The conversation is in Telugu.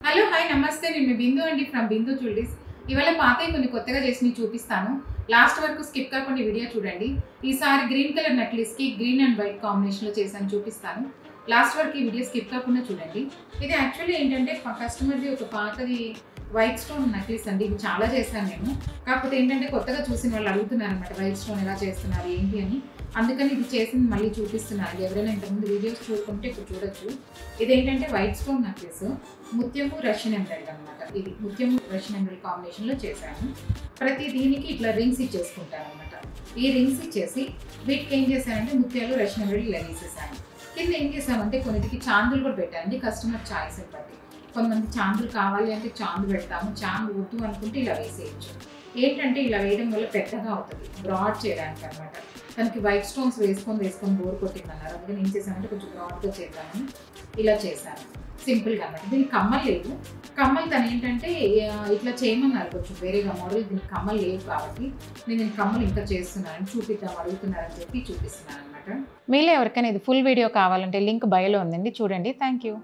హలో హాయ్ నమస్తే నేను మీ బిందు అండి ఫ్రమ్ బిందు జ్యువెలరీస్. ఇవాళ పాతవి కొన్ని కొత్తగా చేసి చూపిస్తాను. లాస్ట్ వరకు స్కిప్ కాకుండా వీడియో చూడండి. ఈసారి గ్రీన్ కలర్ నెక్లెస్కి గ్రీన్ అండ్ వైట్ కాంబినేషన్లో చేశాను, చూపిస్తాను. లాస్ట్ వరకు ఈ వీడియో స్కిప్ కాకుండా చూడండి. ఇది యాక్చువల్లీ ఏంటంటే కస్టమర్ది ఒక పాతది వైట్ స్టోన్ నెక్లెస్ అండి. ఇది చాలా చేశాను నేను. కాకపోతే ఏంటంటే కొత్తగా చూసిన వాళ్ళు అడుగుతున్నారు అనమాట, వైట్ స్టోన్ ఎలా చేస్తున్నారు ఏంటి అని. అందుకని ఇది చేసింది మళ్ళీ చూపిస్తున్నాను. ఎవరైనా ఇంతకుముందు వీడియోస్ చూసుకుంటే ఇప్పుడు చూడొచ్చు. ఇదేంటంటే వైట్ స్టోన్ నెక్లెస్, ముత్యము రష్యన్ ఎంబ్రాయిడరీ అనమాట. ఇది ముత్యము రష్యన్ ఎంబ్రాయిడరీ కాంబినేషన్లో చేశాను. ప్రతి దీనికి ఇట్లా రింగ్స్ ఇచ్చేసుకుంటాను అనమాట. ఈ రింగ్స్ ఇచ్చేసి వీటికి ఏం చేశానంటే ముత్యాలు రష్యన్ ఎంబ్రాయిడరీ ఇలా వేసేసాను. కింద ఏం చేసామంటే కొన్నిటికి చాందులు కూడా పెట్టానండి, కస్టమర్ చాయిస్ బట్టి. కొంతమంది చాందులు కావాలి అంటే చాందు పెడతాము, చాందు వద్దు అనుకుంటే ఇలా వేసేయచ్చు. ఏంటంటే ఇలా వేయడం వల్ల పెద్దగా అవుతుంది, బ్రాడ్ చేయడానికి అనమాట. తనకి వైట్ స్టోన్స్ వేసుకొని బోర్ కొట్టిందన్నారు. అందుకని ఏం చేశానంటే కొంచెం బ్రాడ్గా చేద్దామని ఇలా చేశాను, సింపుల్గా అనమాట. దీనికి కమ్మలు లేదు. కమ్మలు తను ఏంటంటే ఇట్లా చేయమన్నారు, కొంచెం వేరేగా మోడల్. దీనికి కమ్మలు లేవు కాబట్టి నేను దీనికి కమ్మలు ఇంకా చేస్తున్నాను, చూపిద్దాం అడుగుతున్నారని చెప్పి చూపిస్తున్నాను అనమాట. మీలో ఎవరికైనా ఇది ఫుల్ వీడియో కావాలంటే లింక్ బయోలో ఉందండి, చూడండి. Thank you.